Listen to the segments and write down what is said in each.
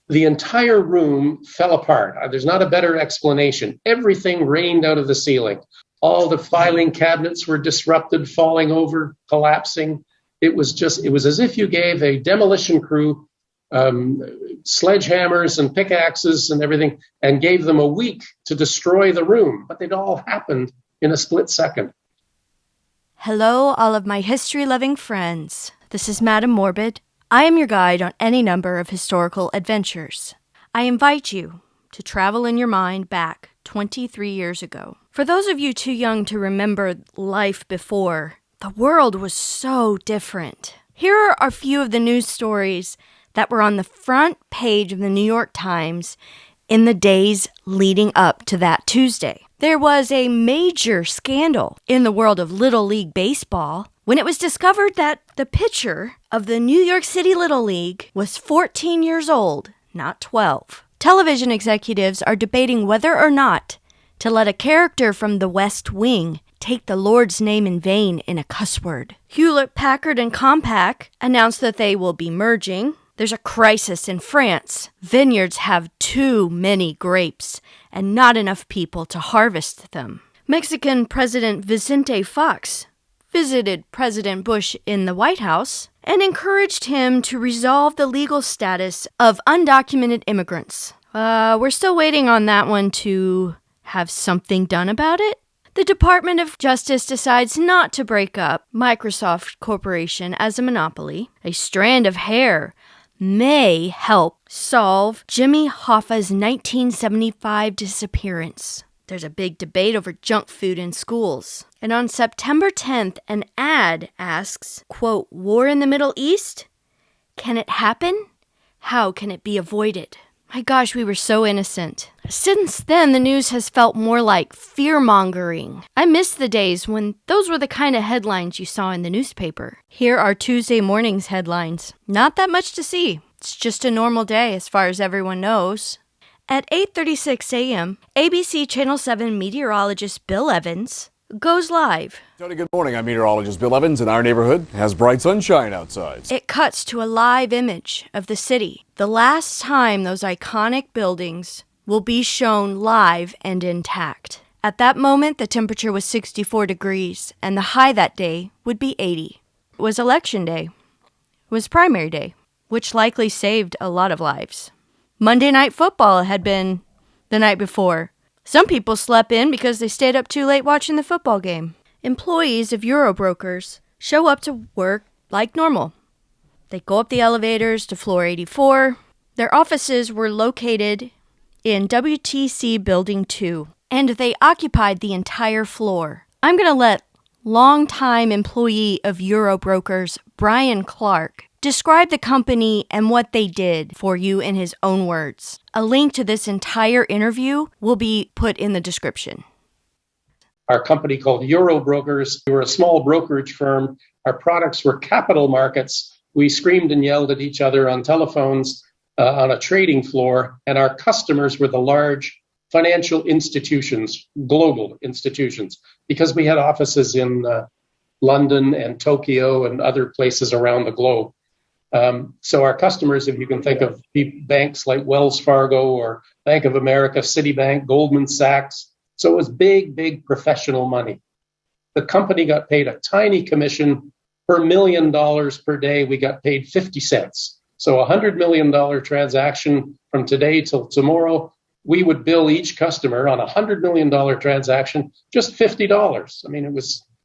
The entire room fell apart. There's not a better explanation. Everything rained out of the ceiling. All the filing cabinets were disrupted, falling over, collapsing. It was as if you gave a demolition crew sledgehammers and pickaxes and everything and gave them a week to destroy the room. But it all happened in a split second. Hello, all of my history-loving friends. This is Madame Morbid. I am your guide on any number of historical adventures. I invite you to travel in your mind back 23 years ago. For those of you too young to remember life before, the world was so different. Here are a few of the news stories that were on the front page of the New York Times in the days leading up to that Tuesday. There was a major scandal in the world of Little League Baseball when it was discovered that the pitcher of the New York City Little League was 14 years old, not 12. Television executives are debating whether or not to let a character from The West Wing take the Lord's name in vain in a cuss word. Hewlett-Packard and Compaq announced that they will be merging. There's a crisis in France. Vineyards have too many grapes and not enough people to harvest them. Mexican President Vicente Fox visited President Bush in the White House and encouraged him to resolve the legal status of undocumented immigrants. We're still waiting on that one to have something done about it. The Department of Justice decides not to break up Microsoft Corporation as a monopoly. A strand of hair may help solve Jimmy Hoffa's 1975 disappearance. There's a big debate over junk food in schools. And on September 10th, an ad asks, quote, "War in the Middle East? Can it happen? How can it be avoided?" My gosh, we were so innocent. Since then, the news has felt more like fear-mongering. I miss the days when those were the kind of headlines you saw in the newspaper. Here are Tuesday morning's headlines. Not that much to see. It's just a normal day as far as everyone knows. At 8:36 a.m., ABC Channel 7 meteorologist Bill Evans goes live. Tony, good morning. I'm meteorologist Bill Evans, and our neighborhood has bright sunshine outside. It cuts to a live image of the city. The last time those iconic buildings will be shown live and intact. At that moment, the temperature was 64 degrees, and the high that day would be 80. It was election day. It was primary day, which likely saved a lot of lives. Monday Night Football had been the night before. Some people slept in because they stayed up too late watching the football game. Employees of Eurobrokers show up to work like normal. They go up the elevators to floor 84. Their offices were located in WTC Building 2, and they occupied the entire floor. I'm going to let longtime employee of Eurobrokers, Brian Clark, describe the company and what they did for you in his own words. A link to this entire interview will be put in the description. Our company called Eurobrokers, we were a small brokerage firm. Our products were capital markets. We screamed and yelled at each other on telephones on a trading floor, and our customers were the large financial institutions, global institutions, because we had offices in London and Tokyo and other places around the globe. So our customers, if you can think of banks like Wells Fargo or Bank of America, Citibank, Goldman Sachs. So it was big professional money. The company got paid a tiny commission per $1 million per day. We got paid 50 cents. So a $100 million transaction from today till tomorrow, we would bill each customer on a $100 million transaction just $50. I mean,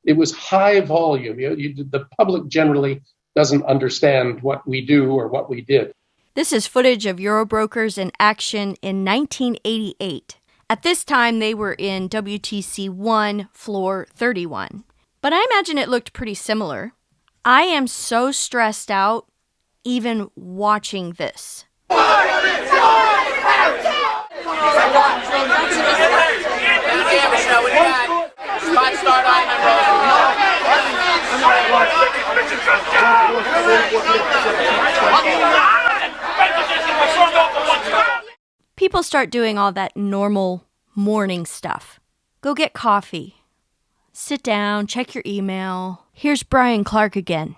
it was high volume. The public generally doesn't understand what we do or what we did. This is footage of Eurobrokers in action in 1988. At this time, they were in WTC 1, floor 31. But I imagine it looked pretty similar. I am so stressed out even watching this. People start doing all that normal morning stuff. Go get coffee. Sit down, check your email. Here's Brian Clark again.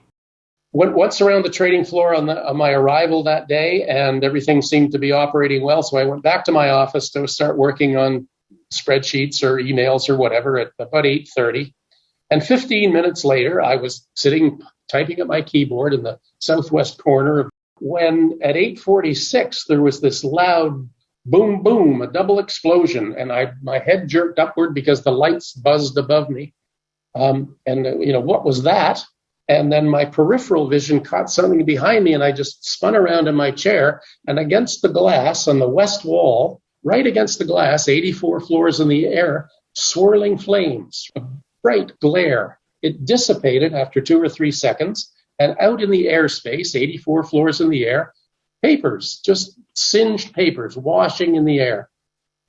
Went once around the trading floor on my arrival that day, and everything seemed to be operating well. So I went back to my office to start working on spreadsheets or emails or whatever at about 8:30. And 15 minutes later, I was sitting typing at my keyboard in the southwest corner when at 8:46 there was this loud boom, boom, a double explosion, and my head jerked upward because the lights buzzed above me. What was that? And then my peripheral vision caught something behind me, and I just spun around in my chair, and against the glass on the west wall, right against the glass, 84 floors in the air, swirling flames, a bright glare. It dissipated after 2 or 3 seconds, and out in the airspace, 84 floors in the air, papers, just singed papers, washing in the air.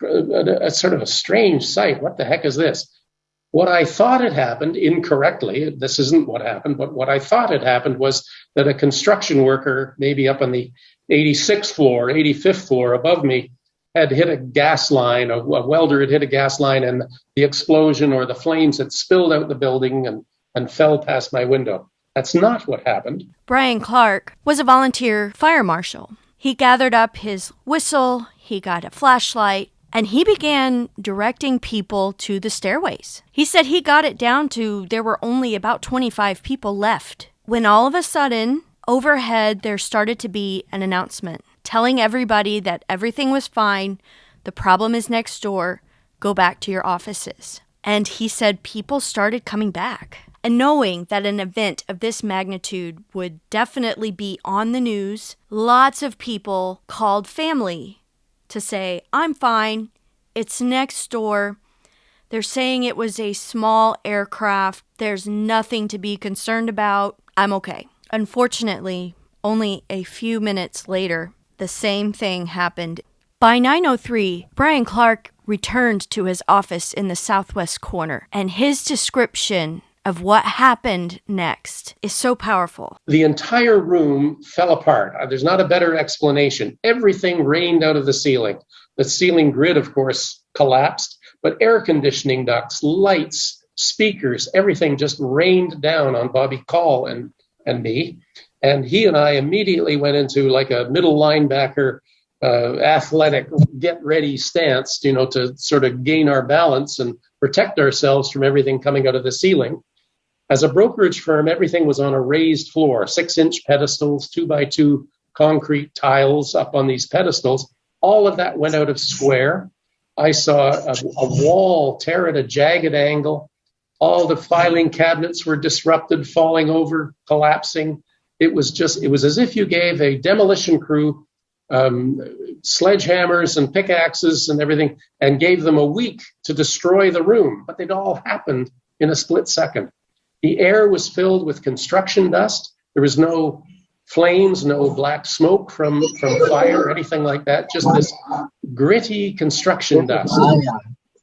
A sort of a strange sight. What the heck is this? What I thought had happened incorrectly, this isn't what happened, but what I thought had happened was that a construction worker, maybe up on the 86th floor, 85th floor above me, had hit a gas line, a welder had hit a gas line, and the explosion or the flames had spilled out the building and fell past my window. That's not what happened. Brian Clark was a volunteer fire marshal. He gathered up his whistle, he got a flashlight, and he began directing people to the stairways. He said he got it down to there were only about 25 people left, when all of a sudden, overhead, there started to be an announcement telling everybody that everything was fine, the problem is next door, go back to your offices. And he said people started coming back. And knowing that an event of this magnitude would definitely be on the news, lots of people called family to say, I'm fine, it's next door. They're saying it was a small aircraft. There's nothing to be concerned about. I'm okay. Unfortunately, only a few minutes later, the same thing happened. By 9:03, Brian Clark returned to his office in the southwest corner, and his description of what happened next is so powerful. The entire room fell apart. There's not a better explanation. Everything rained out of the ceiling. The ceiling grid, of course, collapsed, but air conditioning ducts, lights, speakers, everything just rained down on Bobby Call and me. And he and I immediately went into like a middle linebacker, athletic, get-ready stance, to sort of gain our balance and protect ourselves from everything coming out of the ceiling. As a brokerage firm, everything was on a raised floor, 6-inch pedestals, 2x2 concrete tiles up on these pedestals. All of that went out of square. I saw a wall tear at a jagged angle. All the filing cabinets were disrupted, falling over, collapsing. It was as if you gave a demolition crew sledgehammers and pickaxes and everything and gave them a week to destroy the room. But it all happened in a split second. The air was filled with construction dust. There was no flames, no black smoke from fire, anything like that. Just this gritty construction dust.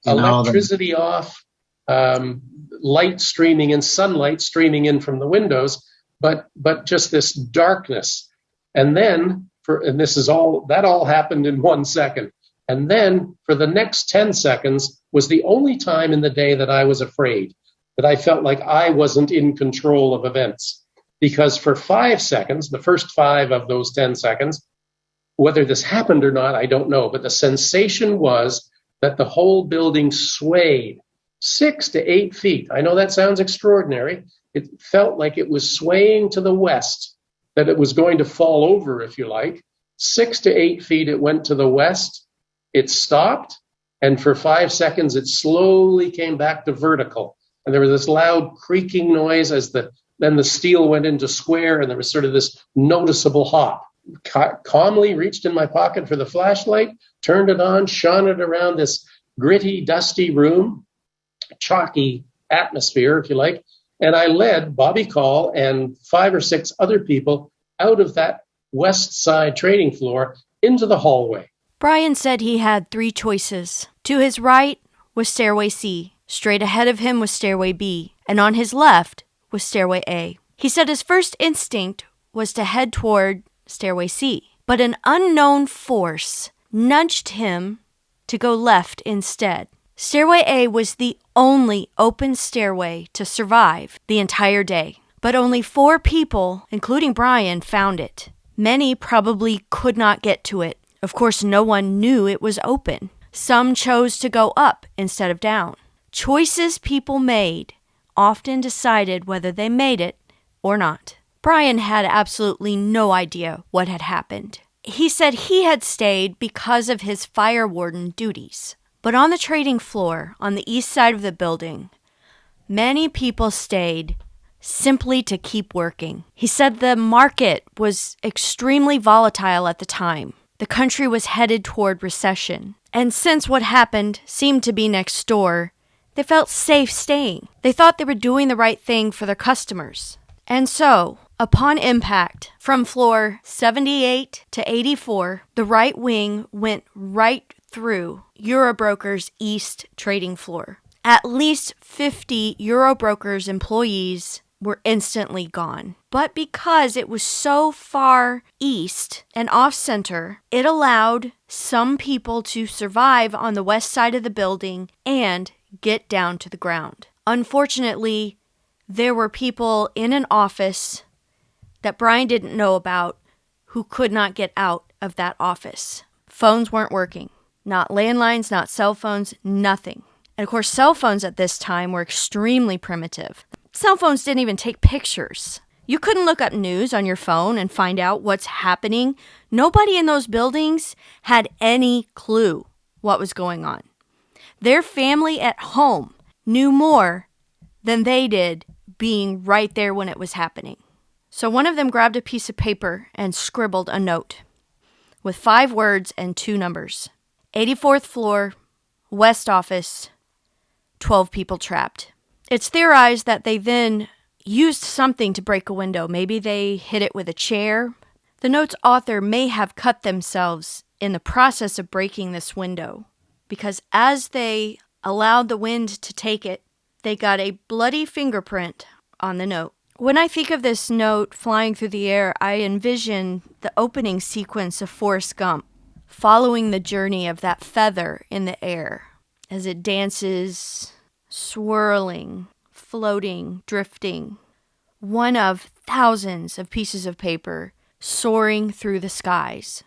Electricity off, light streaming in, sunlight streaming in from the windows, but just this darkness. And then, that all happened in 1 second. And then for the next 10 seconds was the only time in the day that I was afraid, that I felt like I wasn't in control of events. Because for 5 seconds, the first 5 of those 10 seconds, whether this happened or not, I don't know, but the sensation was that the whole building swayed 6 to 8 feet. I know that sounds extraordinary. It felt like it was swaying to the west, that it was going to fall over, if you like. 6 to 8 feet it went to the west. It stopped, and for 5 seconds it slowly came back to vertical. And there was this loud creaking noise as then the steel went into square, and there was sort of this noticeable hop. Calmly reached in my pocket for the flashlight, turned it on, shone it around this gritty, dusty room, chalky atmosphere, if you like, and I led Bobby Call and 5 or 6 other people out of that west side trading floor into the hallway. Brian said he had 3 choices. To his right was Stairway C, straight ahead of him was Stairway B, and on his left was Stairway A. He said his first instinct was to head toward Stairway C, but an unknown force nudged him to go left instead. Stairway A was the only open stairway to survive the entire day. but only 4 people, including Brian, found it. Many probably could not get to it. Of course, no one knew it was open. Some chose to go up instead of down. Choices people made often decided whether they made it or not. Brian had absolutely no idea what had happened. He said he had stayed because of his fire warden duties. But on the trading floor, on the east side of the building, many people stayed simply to keep working. He said the market was extremely volatile at the time. The country was headed toward recession. And since what happened seemed to be next door, they felt safe staying. They thought they were doing the right thing for their customers. And so, upon impact, from floor 78 to 84, the right wing went right through Eurobroker's east trading floor. At least 50 Eurobroker's employees were instantly gone. But because it was so far east and off-center, it allowed some people to survive on the west side of the building and get down to the ground. Unfortunately, there were people in an office that Brian didn't know about who could not get out of that office. Phones weren't working. Not landlines, not cell phones, nothing. And of course, cell phones at this time were extremely primitive. Cell phones didn't even take pictures. You couldn't look up news on your phone and find out what's happening. Nobody in those buildings had any clue what was going on. Their family at home knew more than they did being right there when it was happening. So one of them grabbed a piece of paper and scribbled a note with 5 words and 2 numbers. 84th floor, West office, 12 people trapped. It's theorized that they then used something to break a window. Maybe they hit it with a chair. The note's author may have cut themselves in the process of breaking this window, because as they allowed the wind to take it, they got a bloody fingerprint on the note. When I think of this note flying through the air, I envision the opening sequence of Forrest Gump, following the journey of that feather in the air as it dances, swirling, floating, drifting. One of thousands of pieces of paper soaring through the skies.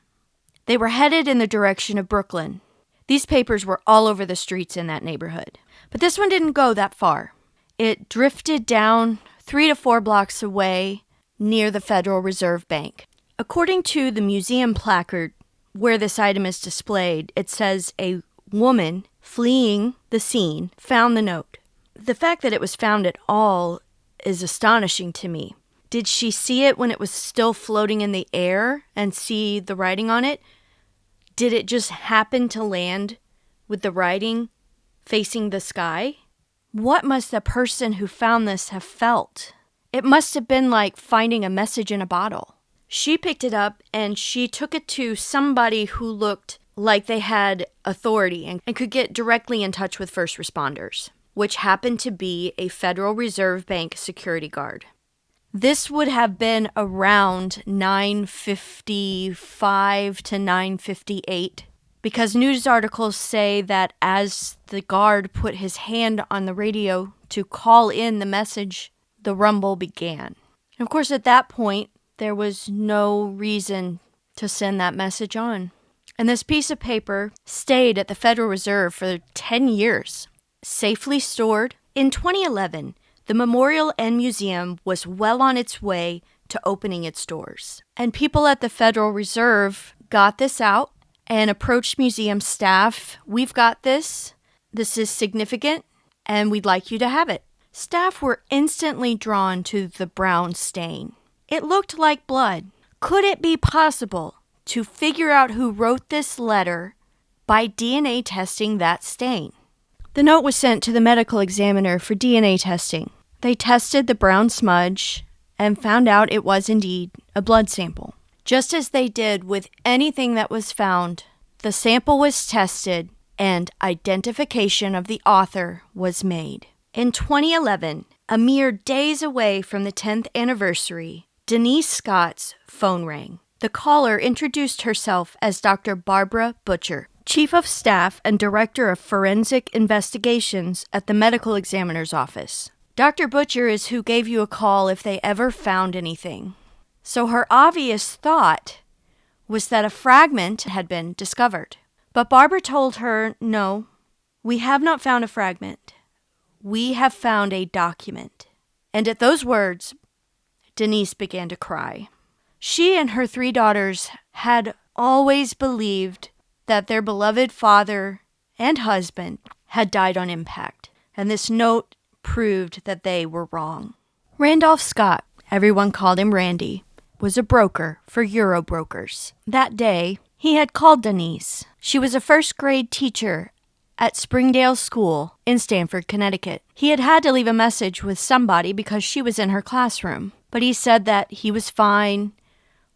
They were headed in the direction of Brooklyn. These papers were all over the streets in that neighborhood. But this one didn't go that far. It drifted down 3 to 4 blocks away near the Federal Reserve Bank. According to the museum placard where this item is displayed, it says a woman fleeing the scene found the note. The fact that it was found at all is astonishing to me. Did she see it when it was still floating in the air and see the writing on it? Did it just happen to land with the writing facing the sky? What must the person who found this have felt? It must have been like finding a message in a bottle. She picked it up and she took it to somebody who looked like they had authority and could get directly in touch with first responders, which happened to be a Federal Reserve Bank security guard. This would have been around 9:55 to 9:58, because news articles say that as the guard put his hand on the radio to call in the message, the rumble began. And of course, at that point, there was no reason to send that message on. And this piece of paper stayed at the Federal Reserve for 10 years, safely stored. In 2011, the memorial and museum was well on its way to opening its doors. And people at the Federal Reserve got this out and approached museum staff. We've got this. This is significant, and we'd like you to have it. Staff were instantly drawn to the brown stain. It looked like blood. Could it be possible to figure out who wrote this letter by DNA testing that stain? The note was sent to the medical examiner for DNA testing. They tested the brown smudge and found out it was indeed a blood sample. Just as they did with anything that was found, the sample was tested and identification of the author was made. In 2011, a mere days away from the 10th anniversary, Denise Scott's phone rang. The caller introduced herself as Dr. Barbara Butcher, Chief of Staff and Director of Forensic Investigations at the Medical Examiner's Office. Dr. Butcher is who gave you a call if they ever found anything. So her obvious thought was that a fragment had been discovered. But Barbara told her, no, we have not found a fragment. We have found a document. And at those words, Denise began to cry. She and her 3 daughters had always believed that their beloved father and husband had died on impact, and this note proved that they were wrong. Randolph Scott, everyone called him Randy, was a broker for Euro Brokers. That day, he had called Denise. She was a first-grade teacher at Springdale School in Stamford, Connecticut. He had to leave a message with somebody because she was in her classroom, but he said that he was fine,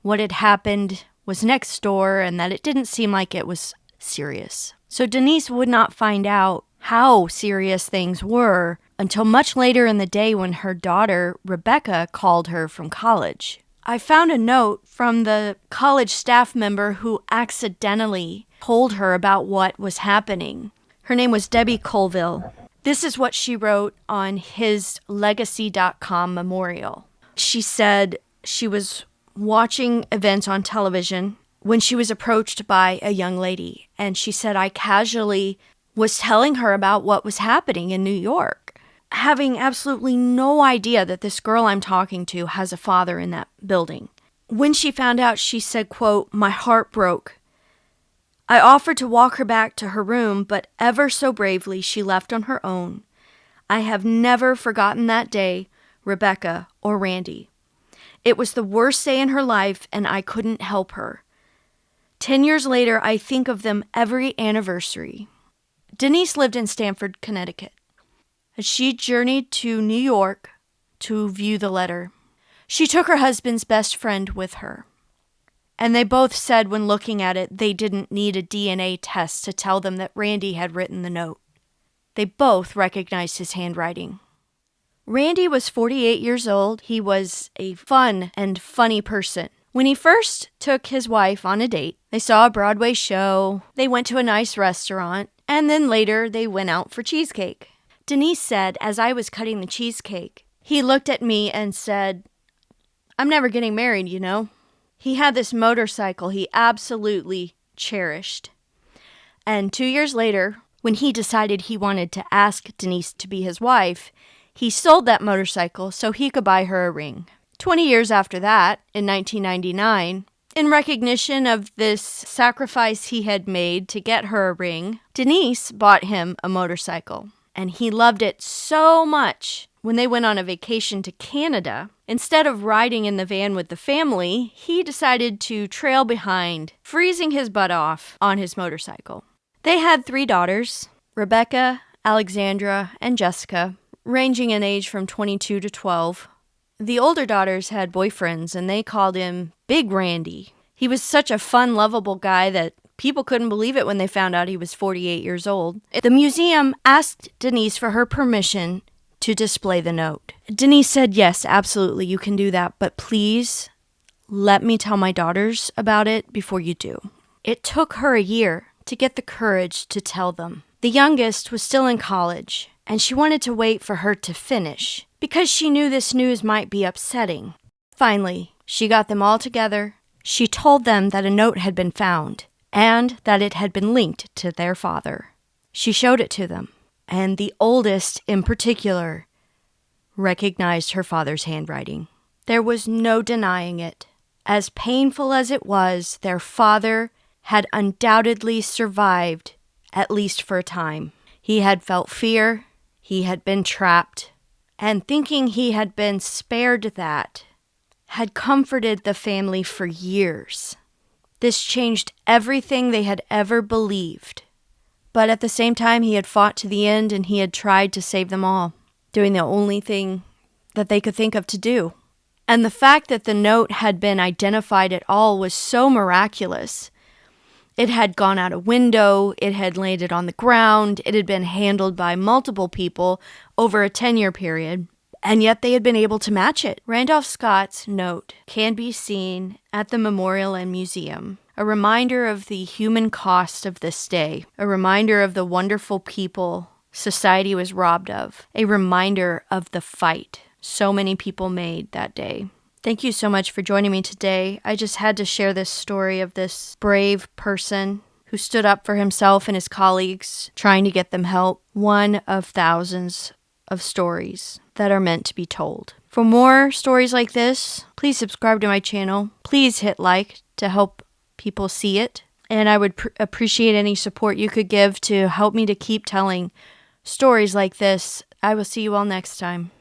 what had happened was next door, and that it didn't seem like it was serious. So Denise would not find out how serious things were until much later in the day when her daughter, Rebecca, called her from college. I found a note from the college staff member who accidentally told her about what was happening. Her name was Debbie Colville. This is what she wrote on his Legacy.com memorial. She said she was watching events on television when she was approached by a young lady, and she said, I casually was telling her about what was happening in New York, having absolutely no idea that this girl I'm talking to has a father in that building. When she found out, she said, quote, my heart broke. I offered to walk her back to her room, but ever so bravely she left on her own. I have never forgotten that day, Rebecca or Randy. It was the worst day in her life, and I couldn't help her. 10 years later, I think of them every anniversary. Denise lived in Stamford, Connecticut. As she journeyed to New York to view the letter, she took her husband's best friend with her. And they both said when looking at it, they didn't need a DNA test to tell them that Randy had written the note. They both recognized his handwriting. Randy was 48 years old. He was a fun and funny person. When he first took his wife on a date, they saw a Broadway show, they went to a nice restaurant, and then later they went out for cheesecake. Denise said, as I was cutting the cheesecake, he looked at me and said, I'm never getting married, you know. He had this motorcycle he absolutely cherished. And 2 years later, when he decided he wanted to ask Denise to be his wife, he sold that motorcycle so he could buy her a ring. 20 years after that, in 1999, in recognition of this sacrifice he had made to get her a ring, Denise bought him a motorcycle. And he loved it so much. When they went on a vacation to Canada, instead of riding in the van with the family, he decided to trail behind, freezing his butt off on his motorcycle. They had 3 daughters, Rebecca, Alexandra, and Jessica, ranging in age from 22 to 12. The older daughters had boyfriends, and they called him Big Randy. He was such a fun, lovable guy that people couldn't believe it when they found out he was 48 years old. The museum asked Denise for her permission to display the note. Denise said, yes, absolutely, you can do that, but please let me tell my daughters about it before you do. It took her a year to get the courage to tell them. The youngest was still in college, and she wanted to wait for her to finish because she knew this news might be upsetting. Finally, she got them all together. She told them that a note had been found and that it had been linked to their father. She showed it to them, and the oldest in particular recognized her father's handwriting. There was no denying it. As painful as it was, their father had undoubtedly survived, at least for a time. He had felt fear, he had been trapped, and thinking he had been spared that had comforted the family for years. This changed everything they had ever believed. But at the same time, he had fought to the end and he had tried to save them all, doing the only thing that they could think of to do. And the fact that the note had been identified at all was so miraculous. It had gone out a window, it had landed on the ground, it had been handled by multiple people over a 10-year period, and yet they had been able to match it. Randolph Scott's note can be seen at the memorial and museum, a reminder of the human cost of this day, a reminder of the wonderful people society was robbed of, a reminder of the fight so many people made that day. Thank you so much for joining me today. I just had to share this story of this brave person who stood up for himself and his colleagues, trying to get them help. One of thousands of stories that are meant to be told. For more stories like this, please subscribe to my channel. Please hit like to help people see it. And I would appreciate any support you could give to help me to keep telling stories like this. I will see you all next time.